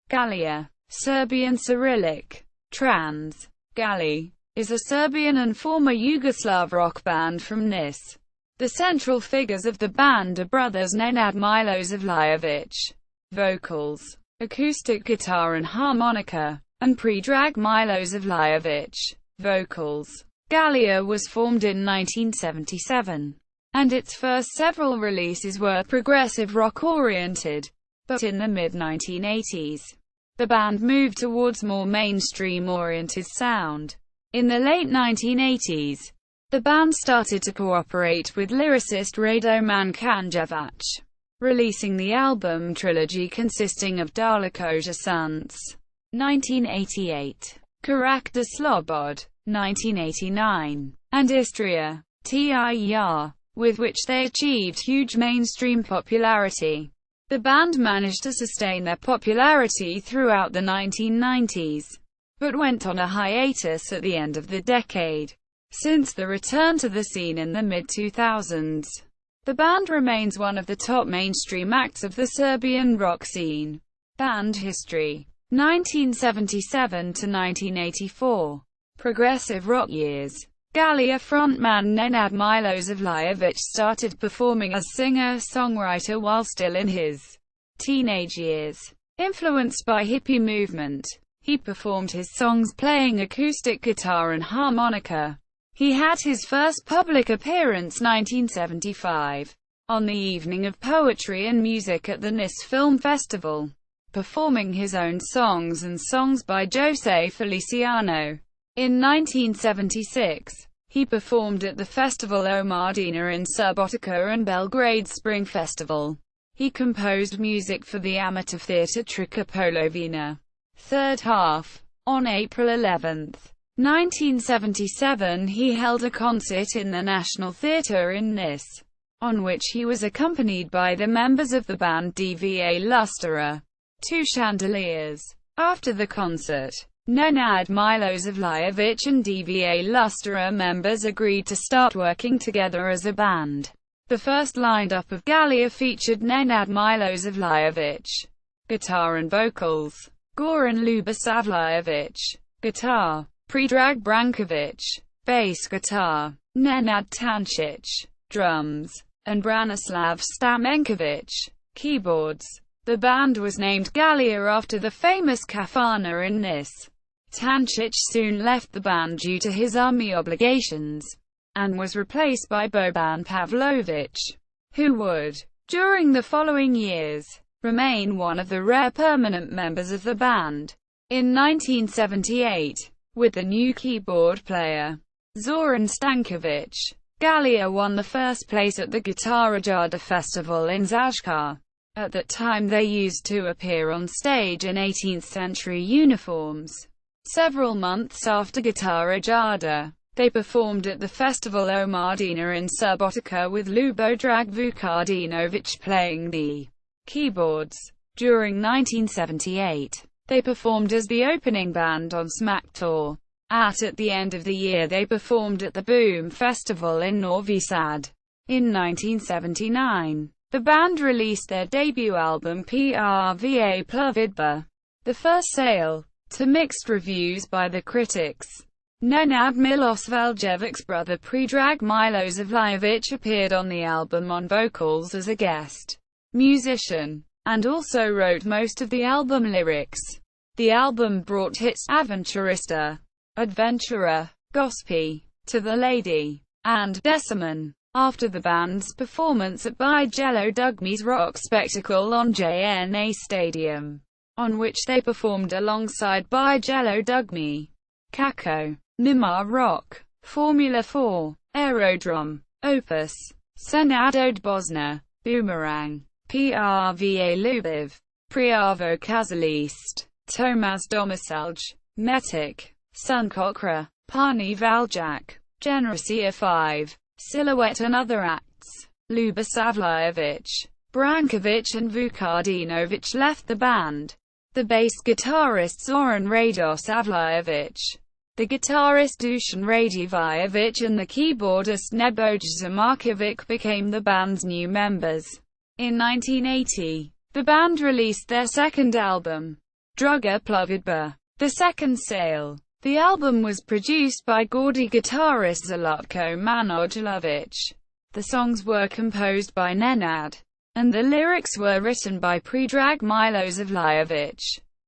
Galija, Serbian Cyrillic. Trans. Galley is a Serbian and former Yugoslav rock band from Nis. The central figures of the band are brothers Nenad Milosavljević, vocals, acoustic guitar and harmonica, and Predrag Milosavljević, vocals. Galija was formed in 1977, and its first several releases were progressive rock-oriented, but in the mid-1980s, the band moved towards more mainstream-oriented sound. In the late 1980s, the band started to cooperate with lyricist Radoman Kanjevac, releasing the album Trilogy consisting of Daleko, Sunce, 1988, Korak, slobode, 1989, and Istorija, with which they achieved huge mainstream popularity. The band managed to sustain their popularity throughout the 1990s, but went on a hiatus at the end of the decade. Since the return to the scene in the mid-2000s, the band remains one of the top mainstream acts of the Serbian rock scene. Band history: 1977 to 1984. Progressive rock years. Galija frontman Nenad Milosavljević started performing as singer-songwriter while still in his teenage years. Influenced by hippie movement, he performed his songs playing acoustic guitar and harmonica. He had his first public appearance 1975, on the evening of poetry and music at the Nis Film Festival, performing his own songs and songs by Jose Feliciano. In 1976, he performed at the festival Omladina in Subotica and Belgrade Spring Festival. He composed music for the amateur theatre Trika Polovina. Third half. On April 11, 1977, he held a concert in the National Theatre in Nis, on which he was accompanied by the members of the band Dva Lustra, two chandeliers. After the concert, Nenad Milosavljević and Dva Lustra members agreed to start working together as a band. The first lineup of Galija featured Nenad Milosavljević, guitar and vocals, Goran Ljubosavljević, guitar, Predrag Branković, bass guitar, Nenad Tancic, drums, and Branislav Stamenković, keyboards. The band was named Galija after the famous kafana in Nis. Tancic soon left the band due to his army obligations, and was replaced by Boban Pavlović, who would, during the following years, remain one of the rare permanent members of the band. In 1978, with the new keyboard player, Zoran Stanković, Galija won the first place at the Gitarijada Festival in Zaječar. At that time they used to appear on stage in 18th-century uniforms. Several months after Gitarijada, they performed at the festival Omladina in Subotica with Ljubodrag Vukadinović playing the keyboards. During 1978, they performed as the opening band on Smack Tour. At the end of the year they performed at the Boom Festival in Novi Sad. In 1979, the band released their debut album Prva Plovidba. The first sale, to mixed reviews by the critics. Nenad Milosavljevic's brother Predrag Milosavljević appeared on the album on vocals as a guest musician, and also wrote most of the album lyrics. The album brought hits Aventurista, Adventurer, Gospi, To the Lady, and Deciman. After the band's performance at Bijelo Dugme's rock spectacle on JNA Stadium, on which they performed alongside Bijelo Dugme, Kako, Mimar Rock, Formula 4, Aerodrome, Opus, Senadod Bosna, Boomerang, Prva Ljubiv, Prijavo Kazalist, Tomas Domicelj, Metic, Sunkokra, Pani Valjak, Generacija 5, Silhouette and other acts. Ljubosavljević, Branković and Vukadinović left the band. The bass guitarist Zoran Radosavljević, the guitarist Dusan Radojević and the keyboardist Nebojša Marković became the band's new members. In 1980, the band released their second album, Druga plovidba. The second sale. The album was produced by Gordy guitarist Zlatko Manojlović. The songs were composed by Nenad, and the lyrics were written by Predrag Milosavljević.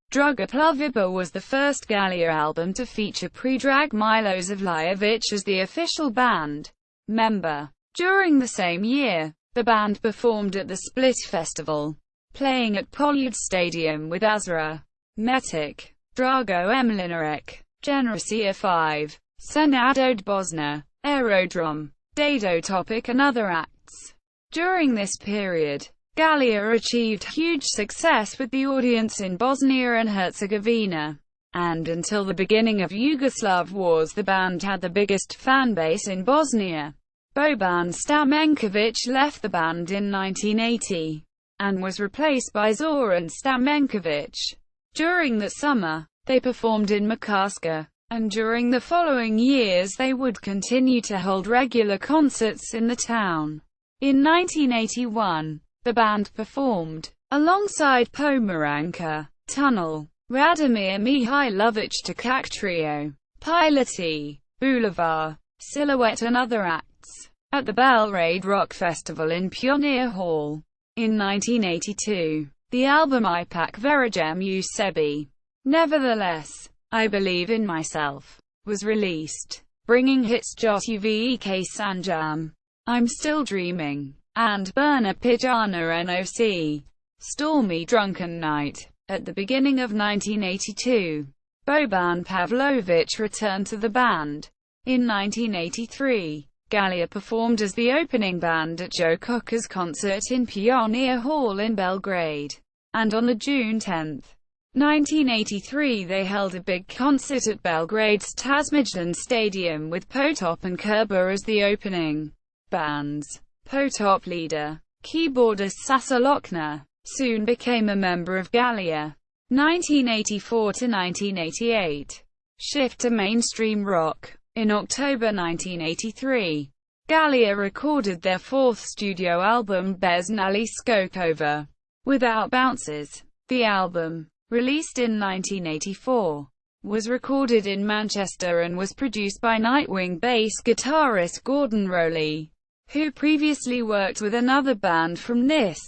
Druga plovidba was the first Галија album to feature Predrag Milosavljević as the official band member. During the same year, the band performed at the Split Festival, playing at Poljud Stadium with Azra, Metic, Drago Emlinarek, Generacija 5, Senadod Bosna, Aerodrom, Dado Topic and other acts. During this period, Галија achieved huge success with the audience in Bosnia and Herzegovina, and until the beginning of Yugoslav wars the band had the biggest fan base in Bosnia. Boban Stamenković left the band in 1980, and was replaced by Zoran Stamenković. During the summer, they performed in Makarska, and during the following years they would continue to hold regular concerts in the town. In 1981, the band performed, alongside Pomeranka, Tunnel, Radomir Mihailović Tokak Trio, Piloti, Boulevard, Silhouette and other acts, at the Belgrade Rock Festival in Pioneer Hall. In 1982, the album Ipak Verajem u Sebi, Nevertheless, I Believe in Myself, was released, bringing hits Jotuvek Sanjam, I'm Still Dreaming, and Burna Pijana Noc, Stormy Drunken Night. At the beginning of 1982, Boban Pavlović returned to the band. In 1983, Галија performed as the opening band at Joe Cocker's concert in Pioneer Hall in Belgrade, and on June 10, 1983 they held a big concert at Belgrade's Tasmajdan Stadium with Potop and Kerber as the opening bands. Potop leader, keyboardist Sasa Lokner, soon became a member of Галија. 1984 to 1988. Shift to mainstream rock. In October 1983, Галија recorded their fourth studio album Bez Nali Skokova, Without Bounces. The album, released in 1984, was recorded in Manchester and was produced by Nightwing bass guitarist Gordon Rowley, who previously worked with another band from Nis,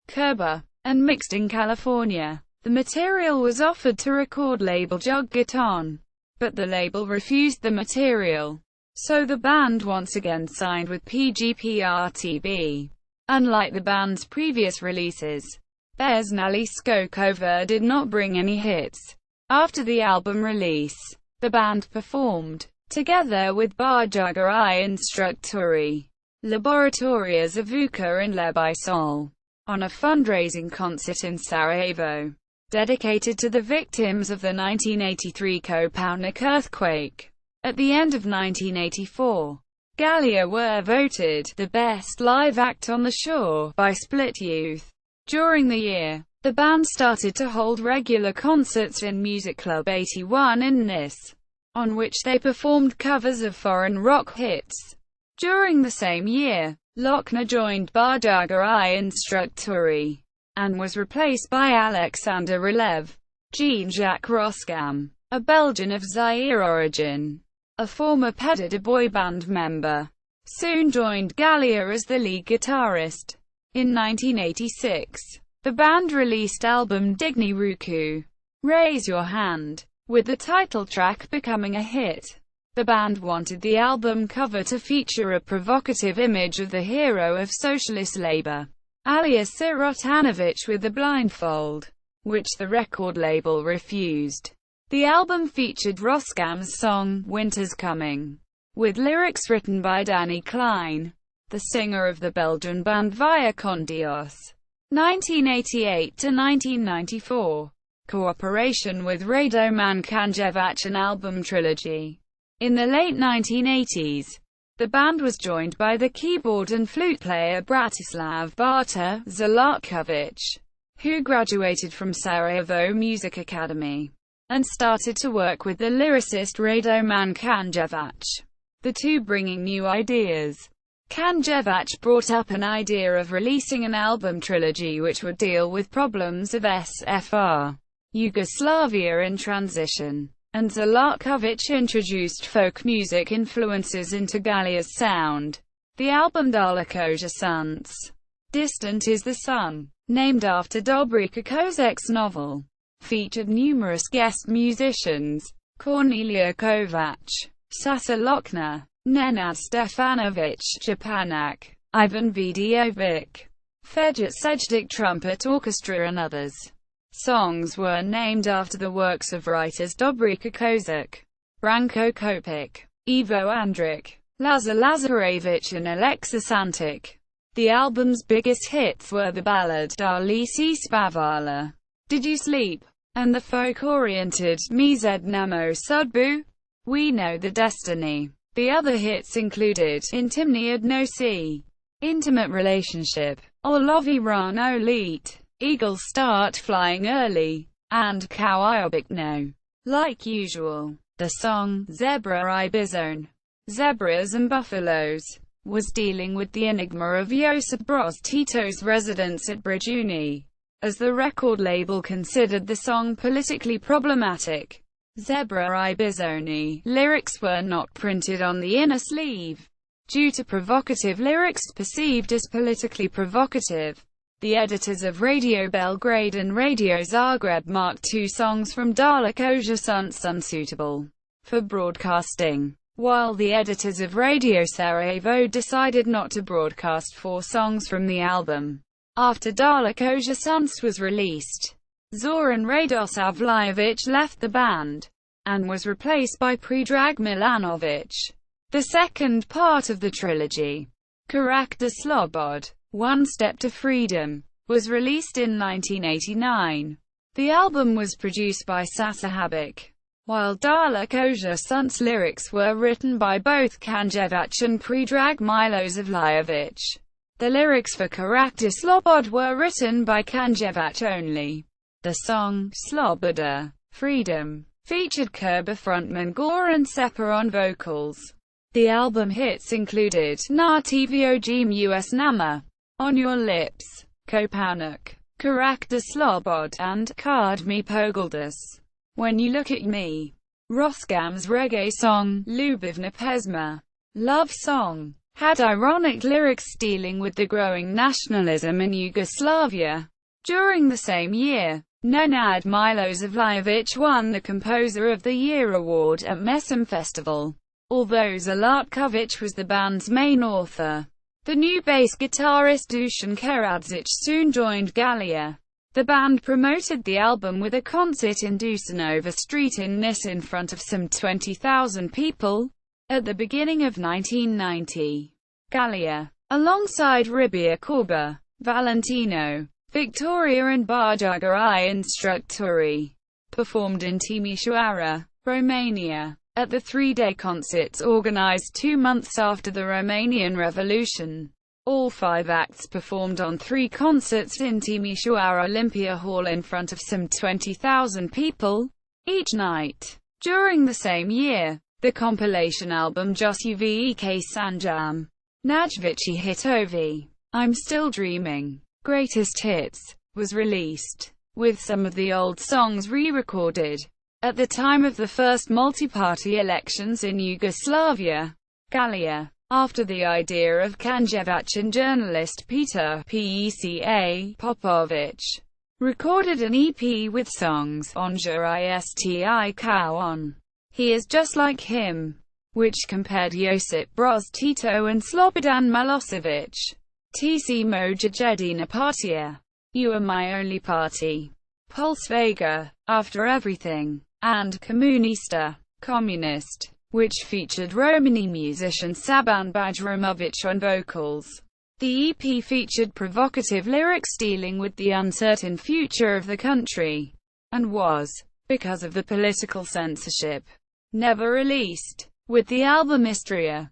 Kerber, and mixed in California. The material was offered to record label Juggaton, but the label refused the material, so the band once again signed with PGPRTB. Unlike the band's previous releases, Bez Nali Skokova did not bring any hits. After the album release, the band performed, together with Barjaga I Instructori, Laboratoria Zavuka and Lebi Sol, on a fundraising concert in Sarajevo, dedicated to the victims of the 1983 Kopaonik earthquake. At the end of 1984, Галија were voted the best live act on the shore by Split Youth. During the year, the band started to hold regular concerts in Music Club 81 in Nis, on which they performed covers of foreign rock hits. During the same year, Lokner joined Barjaga I Instructori, and was replaced by Alexander Rilev. Jean-Jacques Roskam, a Belgian of Zaire origin, a former Pedida boy band member, soon joined Галија as the lead guitarist. In 1986, the band released album Digni Ruku, Raise Your Hand, with the title track becoming a hit. The band wanted the album cover to feature a provocative image of the hero of socialist labor, Alija Sirotanović with a blindfold, which the record label refused. The album featured Roskam's song, Winter's Coming, with lyrics written by Danny Klein, the singer of the Belgian band Via Con Dios. 1988 to 1994. Cooperation with Radoman Kanjevac and album Trilogy. In the late 1980s, the band was joined by the keyboard and flute player Bratislav Barta Zlatković, who graduated from Sarajevo Music Academy, and started to work with the lyricist Radoman Kanjevac, the two bringing new ideas. Kanjevac brought up an idea of releasing an album trilogy which would deal with problems of SFR. Yugoslavia in transition, and Zlatković introduced folk music influences into Galija's sound. The album Daleko Sunce, Distant is the Sun, named after Dobrica Kozek's novel, featured numerous guest musicians: Kornelija Kovac, Sasa Lokner, Nenad Stefanović Japanak, Ivan Vidovic, Fejat Sejdic Trumpet Orchestra and others. Songs were named after the works of writers Dobrica Kozak, Branko Kopic, Ivo Andrić, Lazar Lazarević and Alexis Antic. The album's biggest hits were the ballad Dali si spavala, Did You Sleep, and the folk-oriented Mi Znamo Sudbu, We Know the Destiny. The other hits included Intimni Odnosi, Intimate Relationship, Olovi Rano Leet, Eagles Start Flying Early, and Kauiobikno. Like usual, the song Zebra I Bizone, Zebras and Buffaloes, was dealing with the enigma of Josip Broz Tito's residence at Brijuni, as the record label considered the song politically problematic. Zebra I Bizone lyrics were not printed on the inner sleeve, due to provocative lyrics perceived as politically provocative. The editors of Radio Belgrade and Radio Zagreb marked two songs from Daleko Sunce unsuitable for broadcasting, while the editors of Radio Sarajevo decided not to broadcast 4 songs from the album. After Daleko Sunce was released, Zoran Radosavljević left the band, and was replaced by Predrag Milosavljević. The second part of the trilogy, Korak to slobode, One Step to Freedom, was released in 1989. The album was produced by Sasa Habic, while Daleko Sunce lyrics were written by both Kanjevac and Predrag Milosavljević. The lyrics for Korak to slobode were written by Kanjevac only. The song, Slobode, Freedom, featured Kerber frontman Goran Sepa on vocals. The album hits included Na tvogim us nama, On Your Lips, Kopanak, Korak to slobode, and Card Me Pogledus, When You Look at Me. Roskam's reggae song, Ljubavna Pesma, Love Song, had ironic lyrics dealing with the growing nationalism in Yugoslavia. During the same year, Nenad Milosavljević won the Composer of the Year award at Mesem Festival, although Zlatković was the band's main author. The new bass guitarist Dusan Karadzic soon joined Galija. The band promoted the album with a concert in Dusanova Street in Nis in front of some 20,000 people at the beginning of 1990. Galija, alongside Ribia Corba, Valentino, Victoria and Barjaga I Instructori, performed in Timișoara, Romania, at the 3-day concerts organized 2 months after the Romanian Revolution. All 5 acts performed on 3 concerts in Timișoara Olympia Hall in front of some 20,000 people each night. During the same year, the compilation album Josuvek Sanjam, Najveći Hitovi, I'm Still Dreaming, Greatest Hits, was released, with some of the old songs re-recorded. At the time of the first multi-party elections in Yugoslavia, Galija, after the idea of Kanjevac and journalist Peter Peca Popovic, recorded an EP with songs Onja Isti Kao on, He Is Just Like Him, which compared Josip Broz Tito and Slobodan Milosevic. TC Moja Jedina Partija, You Are My Only Party, Pulse Vega, After Everything, and Komunista, Communist, which featured Romani musician Saban Bajramovic on vocals. The EP featured provocative lyrics dealing with the uncertain future of the country, and was, because of the political censorship, never released. With the album Istorija,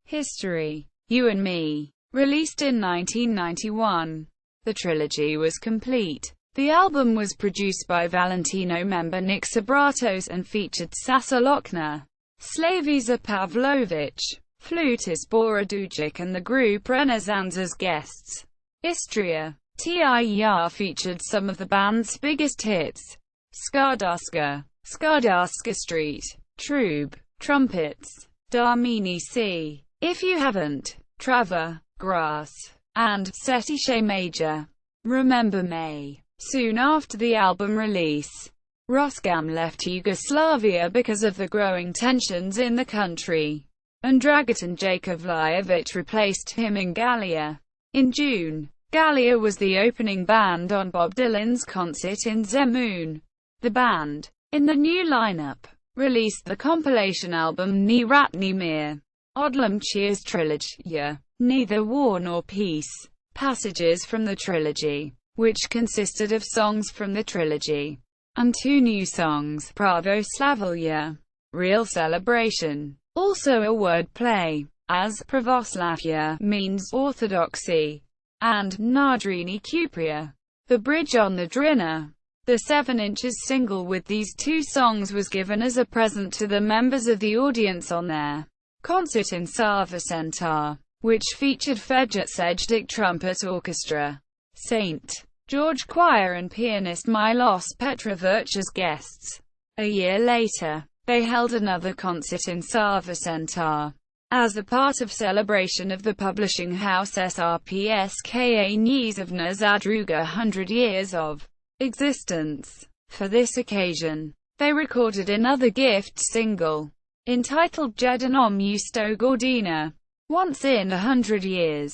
History, You and Me, released in 1991, the trilogy was complete. The album was produced by Valentino member Nick Sabratos and featured Sasa Lokner, Slavica Pavlovic, flutist Bora Dujic and the group Renaissance as guests. Istorija, TIR featured some of the band's biggest hits: Skardaska, Skardaska Street, Trube, Trumpets, Darmini C, If You Haven't, Trava, Grass, and Setiche Major. Remember May. Soon after the album release, Roskam left Yugoslavia because of the growing tensions in the country, and Dragutin Jakovljević replaced him in Galija. In June, Galija was the opening band on Bob Dylan's concert in Zemun. The band, in the new lineup, released the compilation album Ni Rat Ni Mir, Odlomchia's Trilogy, Neither War Nor Peace, passages from the trilogy, which consisted of songs from the trilogy, and 2 new songs, Pravo Slavlja, Real Celebration, also a word play, as Pravoslavlje means orthodoxy, and Nadrini Kupria, the bridge on the Drina. The 7" single with these 2 songs was given as a present to the members of the audience on their concert in Sava Centaur, which featured Fejat Sejdik Trumpet Orchestra, St. George Choir and pianist Milos Petrovic as guests. A year later, they held another concert in Sava Centaur, as a part of celebration of the publishing house SRPSKA Knezevna Zadruga 100 years of existence. For this occasion, they recorded another gift single, entitled Jedanom Usto Gordina, Once in 100 Years,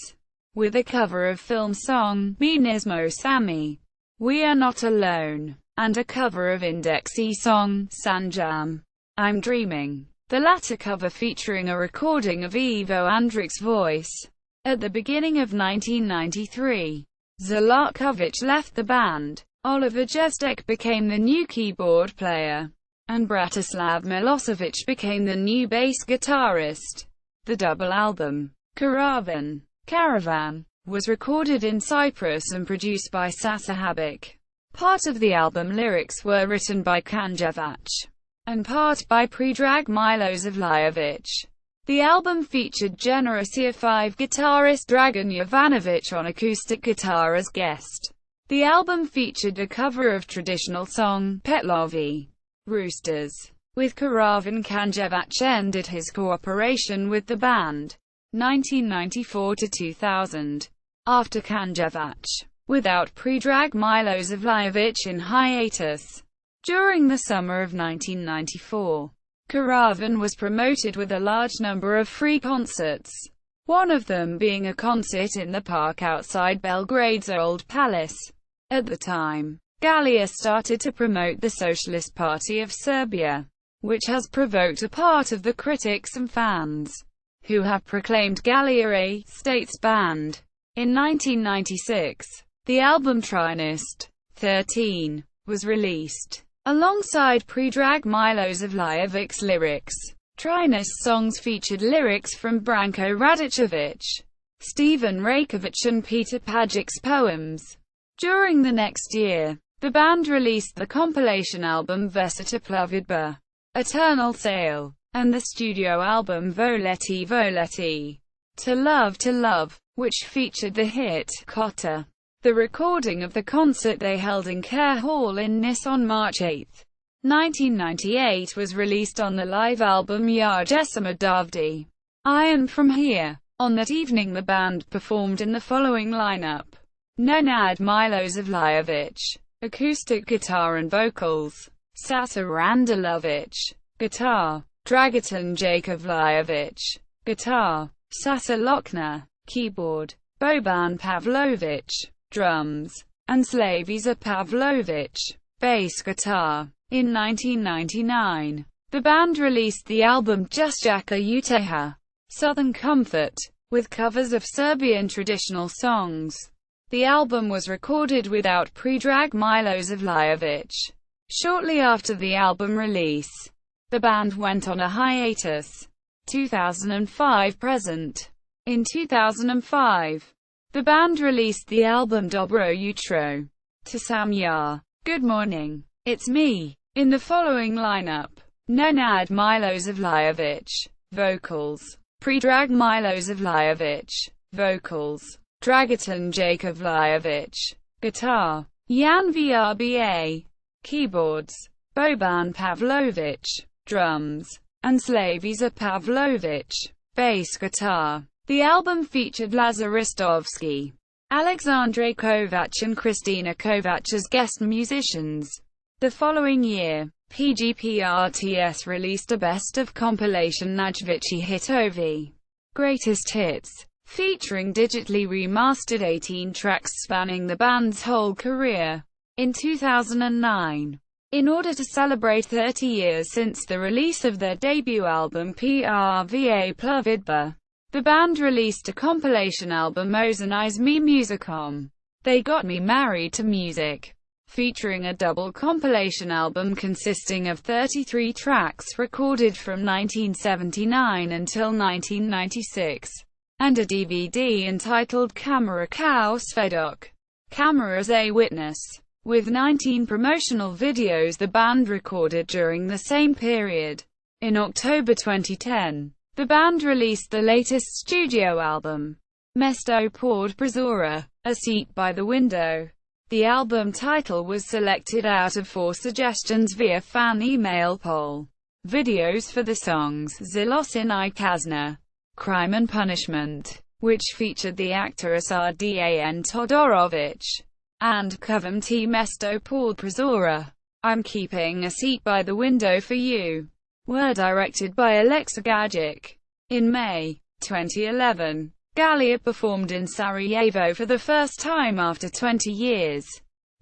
with a cover of film song, Mi Nismo Sami, We Are Not Alone, and a cover of Indexi song, Sanjam, I'm Dreaming, the latter cover featuring a recording of Ivo Andric's voice. At the beginning of 1993, Zelarkovic left the band, Oliver Jezdek became the new keyboard player, and Bratislav Milosavljević became the new bass guitarist. The double album, Caravan, was recorded in Cyprus and produced by Sasa Habik. Part of the album lyrics were written by Kanjevac, and part by Predrag Milosavljević. The album featured Generacija 5 guitarist Dragan Jovanović on acoustic guitar as guest. The album featured a cover of traditional song, Petlovi, Roosters, with Radoman Kanjevac ended his cooperation with the band, 1994 to 2000. After Kanjevac, without Predrag Milosavljević in hiatus. During the summer of 1994, Radoman was promoted with a large number of free concerts, one of them being a concert in the park outside Belgrade's Old Palace. At the time, Galija started to promote the Socialist Party of Serbia, which has provoked a part of the critics and fans, who have proclaimed Galija a states band. In 1996, the album Trinist 13 was released, alongside Predrag Milosavljevic's lyrics. Trinist songs featured lyrics from Branko Radicevic, Stevan Rakovic and Peter Pajic's poems. During the next year, the band released the compilation album Vesita Plovidba, Eternal Sail, and the studio album Voleti Voleti, To Love, which featured the hit Kota. The recording of the concert they held in Care Hall in Nice on March 8, 1998 was released on the live album Yarjesima Davdi. Iron From Here. On that evening the band performed in the following lineup: Nenad Milosavljević, acoustic guitar and vocals; Sasa Randilović, guitar; Dragutin Jakovljević, guitar; Sasa Lokna, keyboard; Boban Pavlović, drums; and Slaviša Pavlović, bass guitar. In 1999, the band released the album Justjaka Uteha, Southern Comfort, with covers of Serbian traditional songs. The album was recorded without Predrag Milosavljević. Shortly after the album release, the band went on a hiatus. 2005–present. In 2005, the band released the album Dobro Jutro, To Sam Ja, Good Morning, It's Me. In the following lineup: Nenad Milosavljević, vocals; Predrag Milosavljević, vocals; Dragutin Jakovljević, guitar, Jan Vrba, keyboards, Boban Pavlović, drums, and Slaviša Pavlović, bass guitar. The album featured Lazar Ristovski, Alexandre Kovac and Kristina Kovac as guest musicians. The following year, PGPRTS released a best-of compilation Najveći hitovi, Greatest Hits, featuring digitally remastered 18 tracks spanning the band's whole career. In 2009, in order to celebrate 30 years since the release of their debut album Prva Plovidba, the band released a compilation album Oznaj me muzikom, They Got Me Married to Music, featuring a double compilation album consisting of 33 tracks recorded from 1979 until 1996, and a DVD entitled Kamera Kao Svedok, Camera as a Witness, with 19 promotional videos the band recorded during the same period. In October 2010, the band released the latest studio album, Mesto Pored Prizora, A Seat by the Window. The album title was selected out of 4 suggestions via fan email poll. Videos for the songs Zločin I Kazna, Crime and Punishment, which featured the actor Sardan Todorovic, and Kovam T Mesto Pored Prizora, I'm Keeping a Seat by the Window for You, were directed by Alexa Gajic. In May 2011, Галија performed in Sarajevo for the first time after 20 years.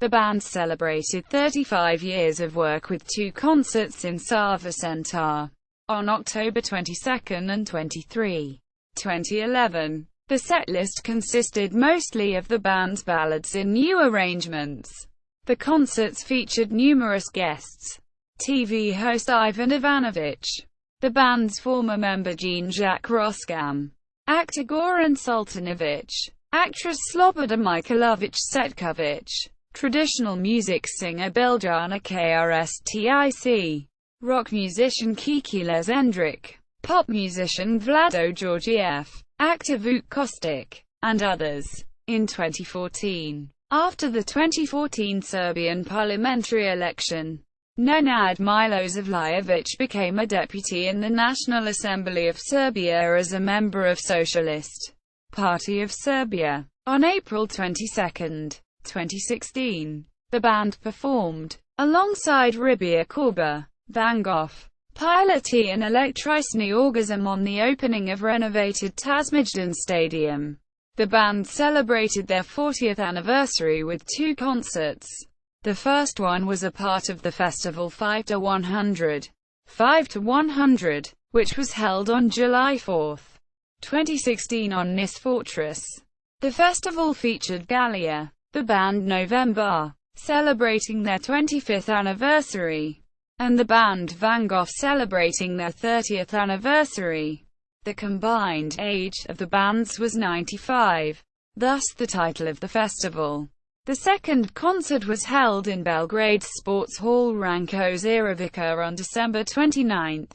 The band celebrated 35 years of work with 2 concerts in Sava Centar on October 22 and 23, 2011. The setlist consisted mostly of the band's ballads in new arrangements. The concerts featured numerous guests: TV host Ivan Ivanovic, the band's former member Jean-Jacques Roskam, actor Goran Sultanovic, actress Sloboda Mikhailović Setkovic, traditional music singer Biljana Krstic, rock musician Kiki Lezendric, pop musician Vlado Georgiev, actor Vuk Kostic, and others. In 2014, after the 2014 Serbian parliamentary election, Nenad Milosavljević became a deputy in the National Assembly of Serbia as a member of Socialist Party of Serbia. On April 22, 2016, the band performed, alongside Ribija Korba, Vangov, Piloti and Elektrisni Orgasm on the opening of renovated Tasmajdan Stadium. The band celebrated their 40th anniversary with 2 concerts. The first one was a part of the festival 5 to 100, which was held on July 4, 2016 on Nis Fortress. The festival featured Galija, the band November, celebrating their 25th anniversary, and the band Vangov celebrating their 30th anniversary. The combined age of the bands was 95, thus the title of the festival. The second concert was held in Belgrade's Sports Hall Ranko Ziravica on December 29,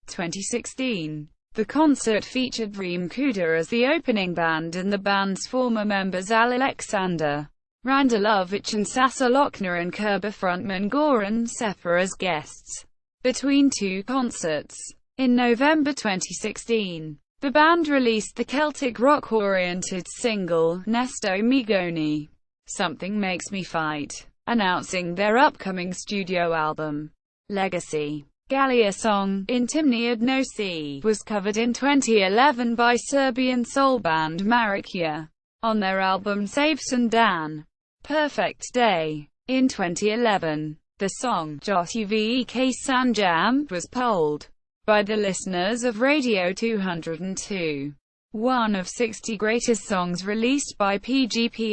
2016. The concert featured Vreme Kuda as the opening band and the band's former members Alexander Randelovic and Sasa Lokner and Kerber frontman Goran Sepa as guests. Between 2 concerts, in November 2016, the band released the Celtic rock-oriented single, Nesto Migoni, Something Makes Me Fight, announcing their upcoming studio album, Legacy. Galija song, Intimni Odnosi, was covered in 2011 by Serbian soul band Marića, on their album Savesan Dan, Perfect Day. In 2011, the song, Jotuvek Sanjam, was polled by the listeners of Radio 202. One of 60 greatest songs released by PGPRTS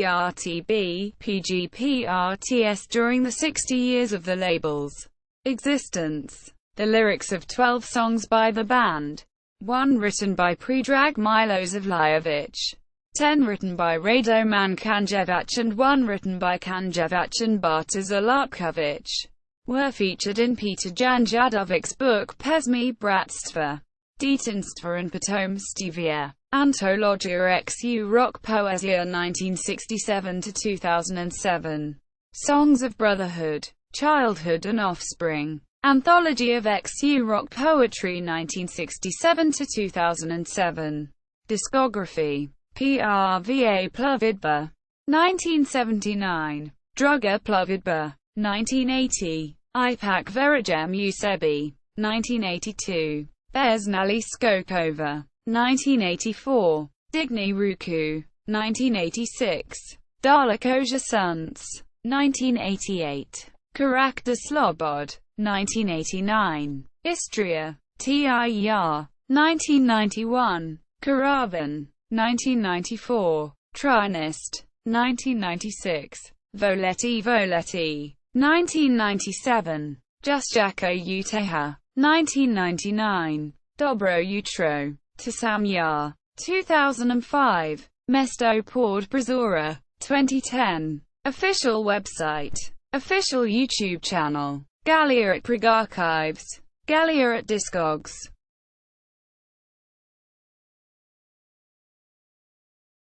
during the 60 years of the label's existence. The lyrics of 12 songs by the band, 1 written by Predrag Milosavljević, 10 written by Radoman Kanjevac and 1 written by Kanjevac and Barta Zlatkovic, were featured in Peter Janjadovic's book Pesmi Bratstva. Detenstva and Potomstivia. Antologia XU Rock Poesia 1967–2007. Songs of Brotherhood, Childhood and Offspring. Anthology of XU Rock Poetry 1967–2007. Discography. Prva Plovidba. 1979. Druga Plovidba. 1980. Ipak Verigem u Sebi. 1982. Beznali Skokova. 1984. Digni Ruku. 1986. Daleko Sunce. 1988. Korak de slobode. 1989. Istorija. Tir. 1991. Karavan. 1994. Trinist. 1996. Voleti. 1997. Justjako Uteha. 1999. Dobro Jutro. Tasamyar. 2005. Mesto Pord Brazora. 2010. Official website. Official YouTube channel. Galija at Prog Archives. Galija at Discogs.